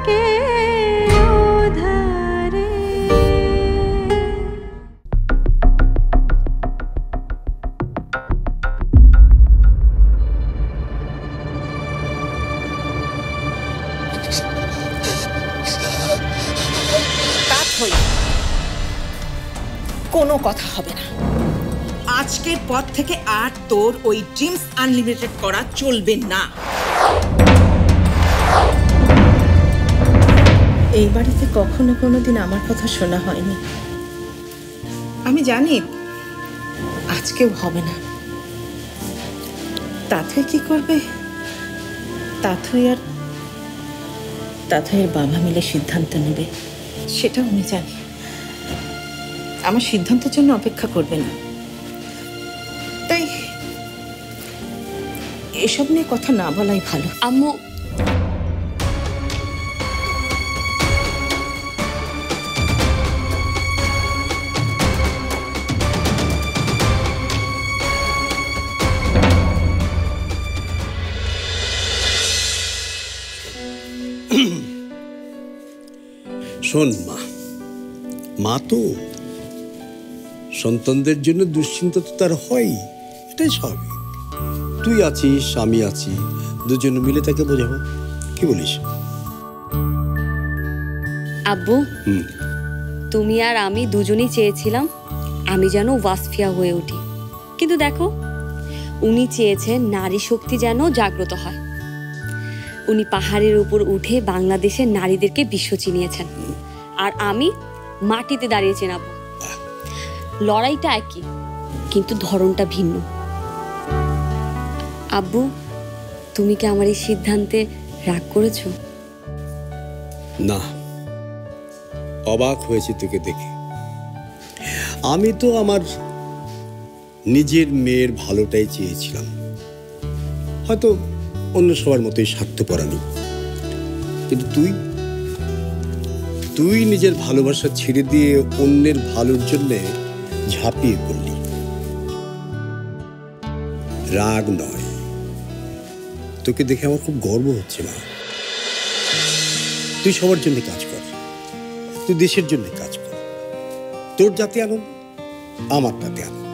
के उधारे। কোনো কথা হবে না। আজকের পর থেকে আর তোর ওই ড্রিমস আনলিমিটেড করা চলবে না। এই বাড়িতে কখনো কোনোদিন আমার কথা শোনা হয়নি। আমি জানি আজকেও হবে না। তাথই কি করবে? তাথইয়ের বাবা মিলে সিদ্ধান্ত নেবে, সেটাও আমি জানি। আমার সিদ্ধান্তের জন্য অপেক্ষা করবে না। তাই এসব নিয়ে কথা না বলাই ভালো। আম্মু, শোন মা তো সন্তানদের জন্য দুশ্চিন্তা তো তার হয়, এটাই স্বাভাবিক। তুই আছিস, আমি আছি, দুজনে মিলে তাকে বোঝাবো। কি বলিস? আব্বু, তুমি আর আমি দুজনেই চেয়েছিলাম আমি যেন ওয়াসফিয়া হয়ে উঠি, কিন্তু দেখো উনি চেয়েছেন নারী শক্তি যেন জাগ্রত হয়। উনি পাহাড়ের উপর উঠে বাংলাদেশের নারীদেরকে বিশ্ব চিনিয়েছেন, আর আমি মাটিতে দাঁড়িয়েছি। আব্বু, লড়াইটা একই, কিন্তু ধরনটা ভিন্ন। আব্বু, তুমি কি আমার এই সিদ্ধান্তে রাগ করেছো? না, অবাক হয়েছি তোকে দেখে। আমি তো আমার নিজের মেয়ের ভালোটাই চেয়েছিলাম, হয়তো অন্য সবার মতোই স্বার্থপর আমি। কিন্তু তুই নিজের ভালোবাসা ছেড়ে দিয়ে অন্যের ভালোর জন্য ঝাঁপিয়ে পড়লি। রাগ নয়, তোকে দেখে আমার খুব গর্ব হচ্ছে না। তুই সবার জন্য কাজ কর, তুই দেশের জন্য কাজ কর। তোর যাতে আনন্দ, আমার তাতে আনন্দ।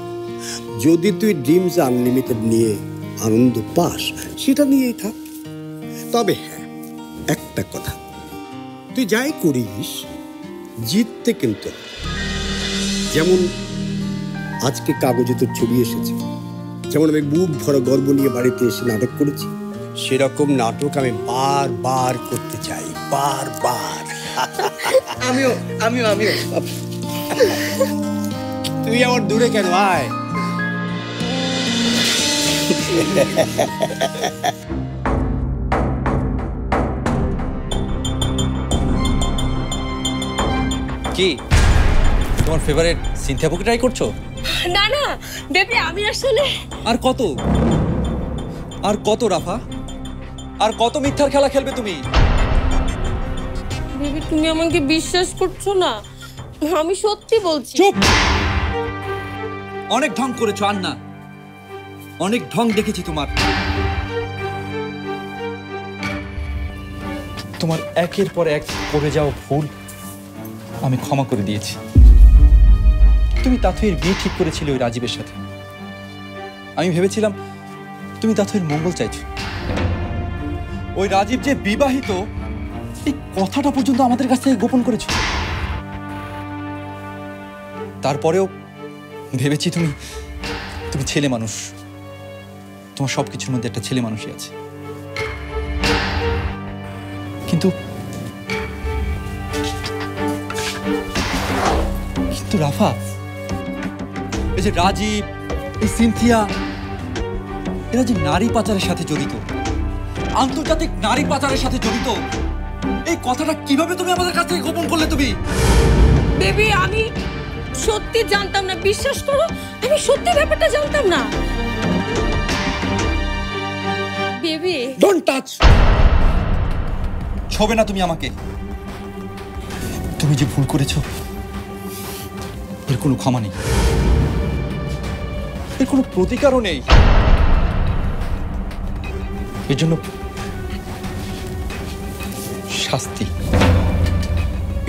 যদি তুই ড্রিমস আনলিমিটেড নিয়ে আনন্দ পাস, সেটা নিয়েই থাক। তবে হ্যাঁ, একটা কথা, তুই যাই করিস জিততে কিন্তু। যেমন আজকে কাগজে তোর ছবি এসেছে, যেমন আমি বুক ভরা গর্ব নিয়ে বাড়িতে এসে নাটক করেছি, সেরকম নাটক আমি বারবার করতে চাই, বারবার। আমিও আমিও আমিও তুই আমার দূরে কেন, আয়। কি তোমার ফেভারিট সিনথিয়াপুকে ট্রাই করছো? না না বেবি, আমি আসলে আর কত রাফা, আর কত মিথ্যার খেলা খেলবে তুমি? বেবি, তুমি আমাকে বিশ্বাস করছো না? আমি সত্যি বলছি। চুপ! অনেক ঢং করেছো, আর না, অনেক ঢং দেখেছি তোমার। তোমার একের পর এক করে যাওয়া ভুল আমি ক্ষমা করে দিয়েছি। তুমি তাথইয়ের বিয়ে ঠিক করেছিলে ওই রাজীবের সাথে। আমি ভেবেছিলাম তুমি তাথইয়ের মঙ্গল চাইছো। ওই রাজীব যে বিবাহিত, এই কথাটা পর্যন্ত আমাদের কাছ থেকে গোপন করেছো। তারপরেও ভেবেছি তুমি ছেলে মানুষ, তোমার সবকিছুর মধ্যে একটা ছেলে মানুষই আছে। কিন্তু রাফা, এই যে রাজীব, এই সিনথিয়া, এরা যে নারী পাচারের সাথে জড়িত, আন্তর্জাতিক নারী পাচারের সাথে জড়িত, এই কথাটা কিভাবে তুমি আমাদের কাছ থেকে গোপন করলে? তুমি বেবি, আমি সত্যি জানতাম না, বিশ্বাস করো, আমি সত্যি ব্যাপারটা জানতাম না। Baby, don't touch! ছবে না তুমি আমাকে। তুমি যে ভুল করেছো, এর কোনো ক্ষমা নেই, এর কোনো প্রতিকারও নেই। এর জন্য শাস্তি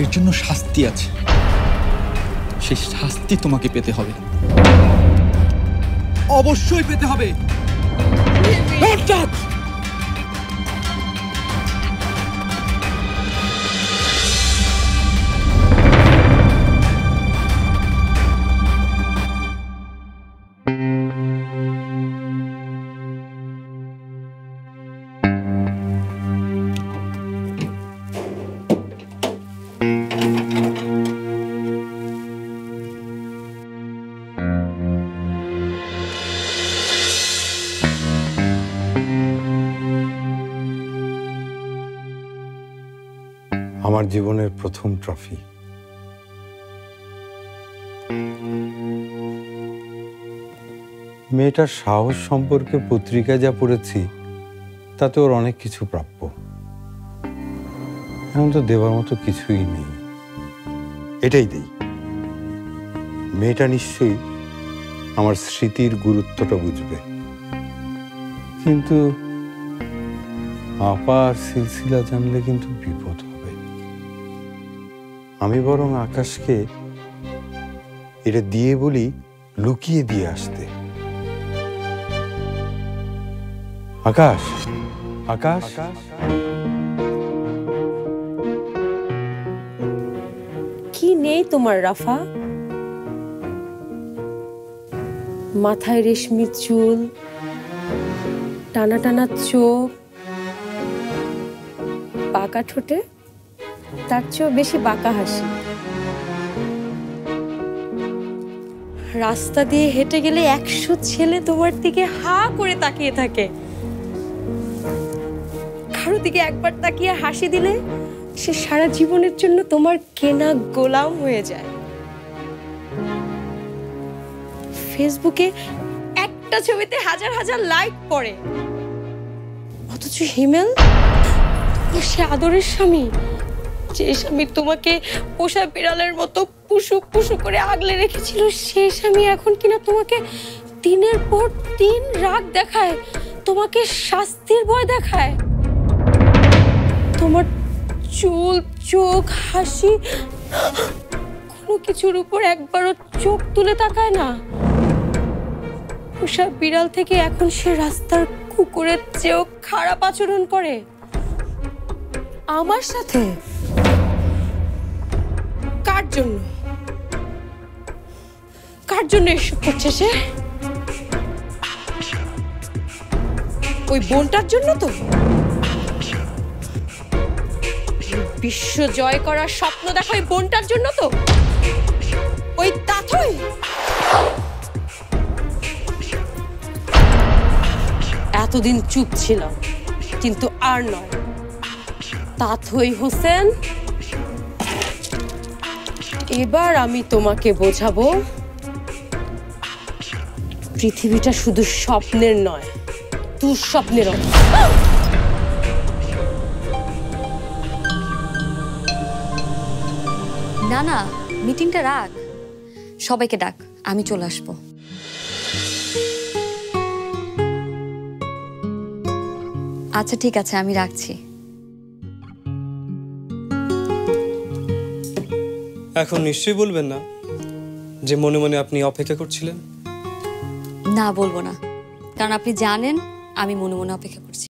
এর জন্য শাস্তি আছে, সেই শাস্তি তোমাকে পেতে হবে, অবশ্যই পেতে হবে। আমার জীবনের প্রথম ট্রফি। মেয়েটার সাহস সম্পর্কে পত্রিকায় যা পড়েছি তাতে ওর অনেক কিছু প্রাপ্য। এখন তো দেবার মতো কিছুই নেই, এটাই দেই। মেয়েটা নিশ্চয়ই আমার স্মৃতির গুরুত্বটা বুঝবে, কিন্তু আপা আর সিলসিলা জানলে কিন্তু বিপদ হবে। আমি বরং আকাশকে এটা দিয়ে বলি লুকিয়ে দিয়ে আসতে। আকাশ, আকাশ, কি নেই তোমার রাফা? মাথায় রেশমি চুল, টানা টানা চোখ, বাঁকা ঠোঁটে তার চেয়েও বেশি বাঁকা হাসি। রাস্তা দিয়ে হেঁটে গেলে 100 ছেলে তোমার দিকে হা করে তাকিয়ে থাকে। কারো দিকে একবার তাকিয়ে হাসি দিলে সে সারা জীবনের জন্য তোমার কেনা গোলাম হয়ে যায়। ফেসবুকে একটা ছবিতে হাজার হাজার লাইক পড়ে, অথচ হিমেল সে আদরের স্বামী, যে স্বামী তোমাকে পোষা বিড়ালের মতো পুষু পুষু করে আগলে রেখেছিল, সেই স্বামী এখন কিনা তোমাকে দিনের পর দিন রাগ দেখায়, তোমাকে শাস্তির ভয় দেখায়। তোমার চুল, চোখ, হাসি, কোনো কিছুর উপর একবারও চোখ তুলে তাকায় না। পোষা বিড়াল থেকে এখন সে রাস্তার কুকুরের চেয়েও খারাপ আচরণ করে আমার সাথে। কার জন্য, কার জন্য এসব করছে সে? ওই বোনটার জন্য তো? বিশ্ব জয় করার স্বপ্ন দেখো ওই বোনটার জন্য তো? ওই তাথই? এতদিন চুপ ছিলাম, কিন্তু আর নয়। তাথই হোসেন, এবার আমি তোমাকে বোঝাবো পৃথিবীটা শুধু স্বপ্নের নয়, দুঃস্বপ্নেরও। না না, মিটিংটা রাখ, সবাইকে ডাক, আমি চলে আসবো। আচ্ছা ঠিক আছে, আমি রাখছি। এখন নিশ্চয়ই বলবেন না যে মনে মনে আপনি অপেক্ষা করছিলেন? না, বলবো না, কারণ আপনি জানেন আমি মনে মনে অপেক্ষা করছি।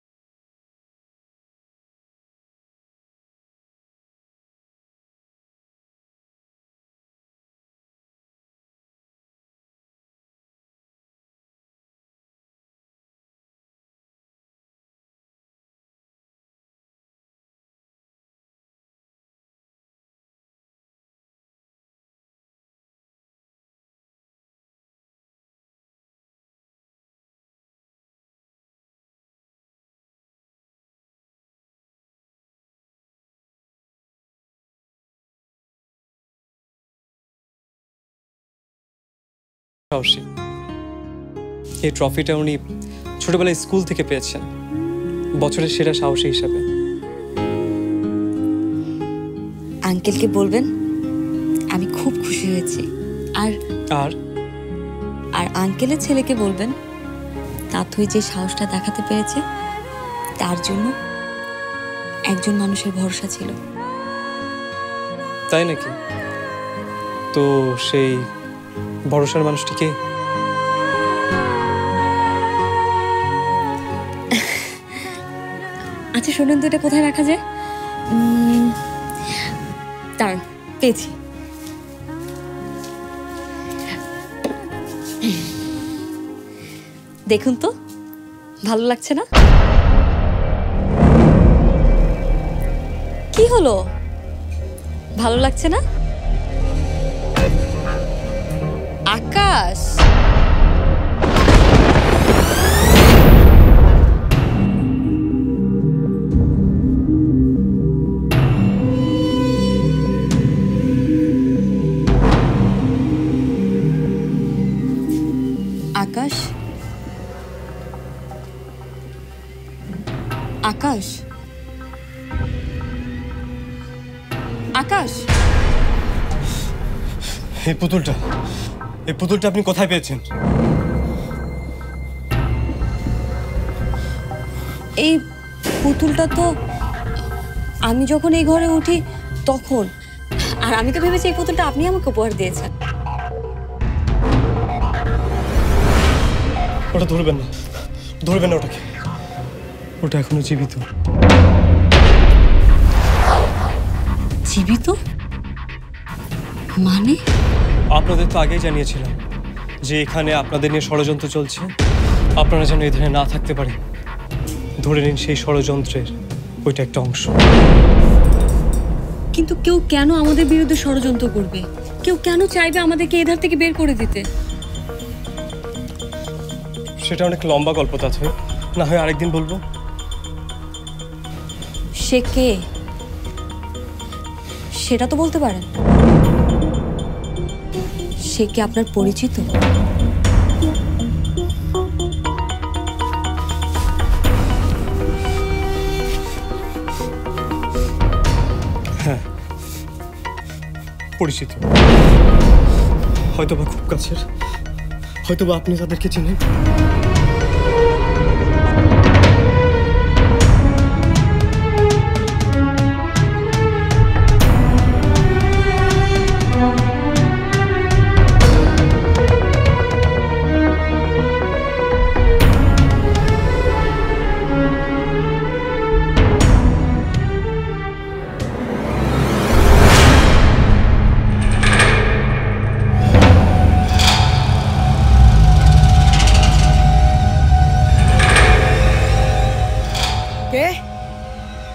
সাহসী, এই ট্রফিটা উনি ছোটবেলায় স্কুল থেকে পেয়েছেন, বছরের সেরা সাহসী হিসাবে। আঙ্কেলকে বলবেন আমি খুব খুশি হয়েছি। আর আর আর আঙ্কেলের ছেলেকে বলবেন তাথই যে সাহসটা দেখাতে পেরেছে তার জন্য একজন মানুষের ভরসা ছিল। তাই নাকি? তো সেই ভরসার মানুষটি কে? আচ্ছা শোনেন তো, এটা কোথায় রাখা যায়? তার পেয়েছি। দেখুন তো, ভালো লাগছে না? কি হলো, ভালো লাগছে না? আকাশ, আকাশ, আকাশ, আকাশ। এই পুতুলটা আপনি কোথায় পেয়েছেন? এই পুতুলটা তো আমি যখন এই ঘরে উঠি তখন, আর আমি তো ভেবেছি এই পুতুলটা আপনি আমাকে উপহার দিয়েছেন। ওটা ধরবেন না, ওটাকে। ওটা এখনো জীবিত। জীবিত মানে? আপনাদের তো আগেই জানিয়েছিলাম যে এখানে আপনাদের নিয়ে ষড়যন্ত্র চলছে, আপনারা যেন এখানে না থাকতে পারেন। ধরে নিন সেই ষড়যন্ত্রের ওইটা একটা অংশ। কিন্তু কেউ কেন আমাদের বিরুদ্ধে ষড়যন্ত্র করবে? কেউ কেন চাইবে আমাদেরকে এধার থেকে বের করে দিতে? সেটা অনেক লম্বা গল্প, তাতে না হয় আরেকদিন বলবো। সে কে সেটা তো বলতে পারেন? সে কি আপনার পরিচিত? হ্যাঁ, পরিচিত। হয়তোবা খুব কাছের, হয়তোবা আপনি তাদেরকে চিনেন।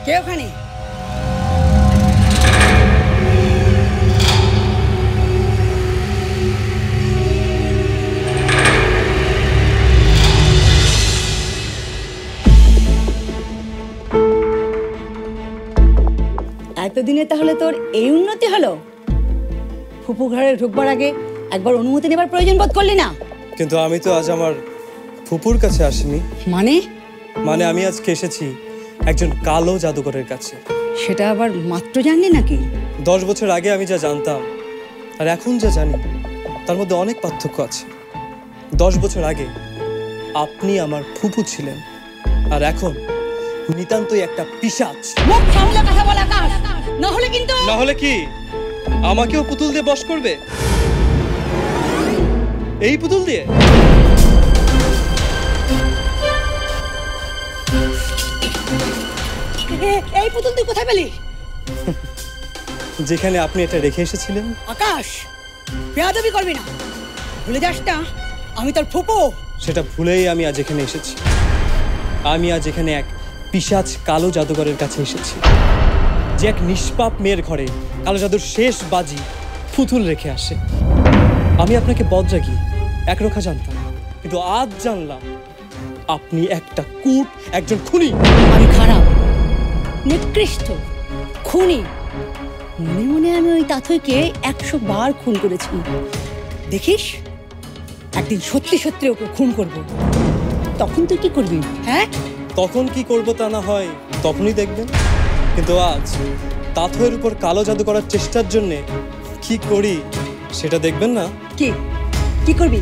কে ওখানে? এতদিনে তাহলে তোর এই উন্নতি হলো? ফুপু ঘরে ঢুকবার আগে একবার অনুমতি নেবার প্রয়োজন বোধ করলি না? কিন্তু আমি তো আজ আমার ফুপুর কাছে আসিনি। মানে আমি আজকে এসেছি একজন কালো জাদুকরের কাছে। সেটা আবার মাত্র জানলি নাকি? 10 বছর আগে আমি যা জানতাম আর এখন যা জানি তার মধ্যে অনেক পার্থক্য আছে। 10 বছর আগে আপনি আমার ফুপু ছিলেন, আর এখন নিতান্তই একটা পিশাচ। মুখ সামলে কথা বল আকাশ, না হলে কিন্তু। না হলে কি আমাকেও পুতুল দিয়ে বশ করবে? এই পুতুল দিয়ে? এই পুতুল তুই কোথায় পেলি? যেখানে আপনি এটা রেখে এসেছিলেন। আকাশ, বেয়াদবি করবি না, ভুলে যাস না আমি তোর ফুপু। সেটা ভুলেই আমি আজ এখানে এসেছি। আমি আজ এখানে এক পিশাচ কালো জাদুকরের কাছে এসেছি, যে এক নিষ্পাপ মেয়ের ঘরে কালো জাদুর শেষ বাজি পুতুল রেখে আসে। আমি আপনাকে বজ্জাগি একরোখা জানতাম, কিন্তু আজ জানলাম আপনি একটা কূট, একজন খুনি। আমি খারাপ, নিকৃষ্ট, খুনি। মনে মনে আমি ওই তাথইকে 100 বার খুন করেছি। দেখিস, একদিন সত্যি সত্যি ওকে খুন করব। তখন তুই কি করবি? হ্যাঁ, তখন কি করবো তা না হয় তখনই দেখবেন। কিন্তু আজ তাথয়ের উপর কালো জাদু করার চেষ্টার জন্যে কি করি সেটা দেখবেন না? কি কি করবি?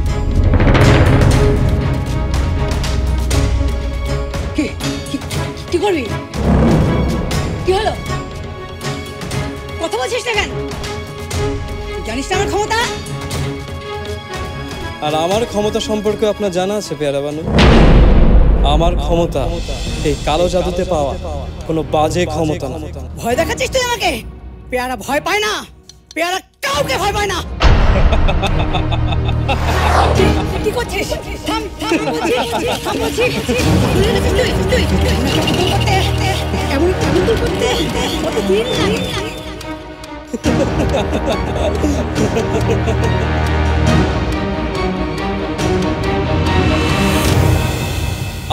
কি কি করবি? কি হলো? কথা বলছিস না কেন? তুই জানিস না আমার ক্ষমতা? আর আমার ক্ষমতা সম্পর্কে আপনার জানা আছে পেয়ারা বানু? আমার ক্ষমতা এই কালো জাদুতে পাওয়া কোনো বাজে ক্ষমতা না। ভয় দেখাচ্ছিস তুই আমাকে? পেয়ারা ভয় পায় না, পেয়ারা কাউকে ভয় পায় না। কি করছিস? থাম থাম বলছি, থাম বলছি। তুই কেমন তুই করতে কত দিন লাগে।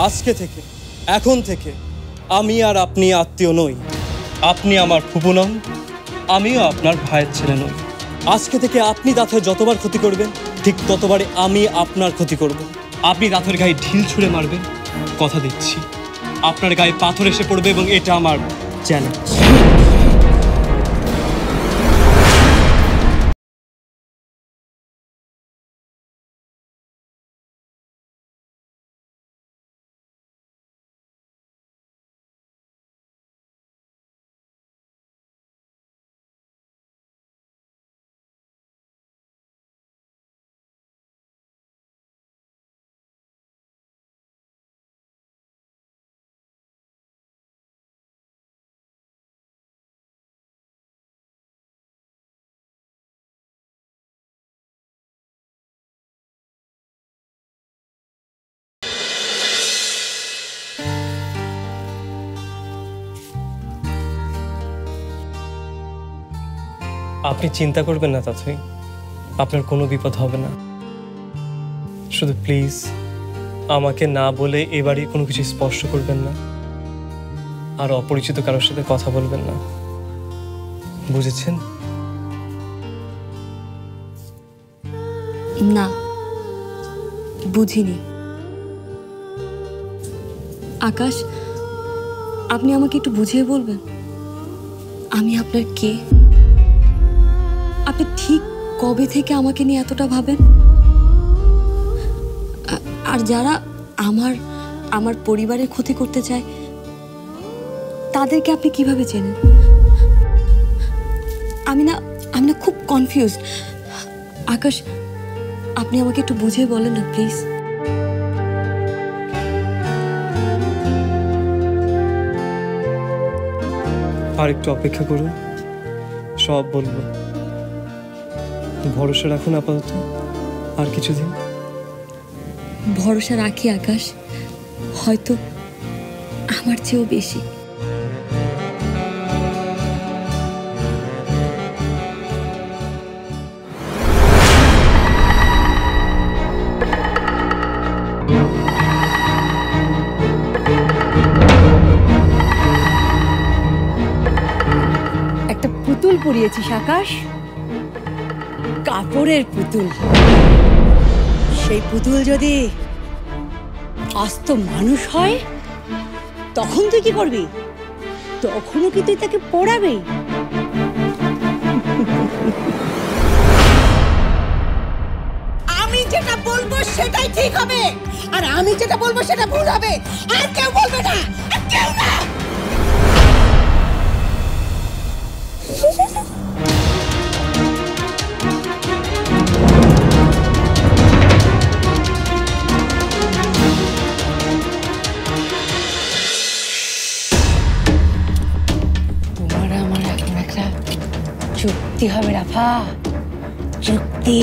আজকে থেকে, এখন থেকে আমি আর আপনি আত্মীয় নই। আপনি আমার ফুপু নন, আমিও আপনার ভাইয়ের ছেলে নই। আজকে থেকে আপনি দাথের যতবার ক্ষতি করবেন ঠিক ততবারই আমি আপনার ক্ষতি করব। আপনি দাথের গায়ে ঢিল ছুঁড়ে মারবেন, কথা দিচ্ছি আপনার গায়ে পাথর এসে পড়বে এবং এটা আমার চ্যালেঞ্জ। আপনি চিন্তা করবেন না তাথই, আপনার কোনো বিপদ হবে না। শুধু প্লিজ আমাকে না বলে এবারই কোনো কিছু স্পর্শ করবেন না, আর অপরিচিত কারোর সাথে কথা বলবেন না, বুঝেছেন? না, বুঝিনি। আকাশ, আপনি আমাকে একটু বুঝিয়ে বলবেন আমি আপনার কে? আপনি ঠিক কবে থেকে আমাকে নিয়ে এতটা ভাবেন? আর যারা আমার পরিবারের ক্ষতি করতে চায় তাদেরকে আপনি কিভাবে চেনেন? আমি না খুব কনফিউজড। আকাশ, আপনি আমাকে একটু বুঝিয়ে বলেন না প্লিজ। আর একটু অপেক্ষা করুন, সব বলবো। ভরসা রাখুন আপাতত আর কিছুদিন। ভরসা রাখি আকাশ, হয়তো আমার চেয়েও বেশি। একটা পুতুল পরিয়েছিস আকাশ, কাপড়ের পুতুল। সেই পুতুল যদি আস্ত মানুষ হয় তখন তুই কি করবি? তখনও কি তুই তাকে পড়াবি? আমি যেটা বলবো সেটাই ঠিক হবে, আর আমি যেটা বলবো সেটা ভুল হবে। আর কেউ বলবে না, আর কেউ না। তোমার আমার এখন একটা চুক্তি হবে রাফা, চুক্তি।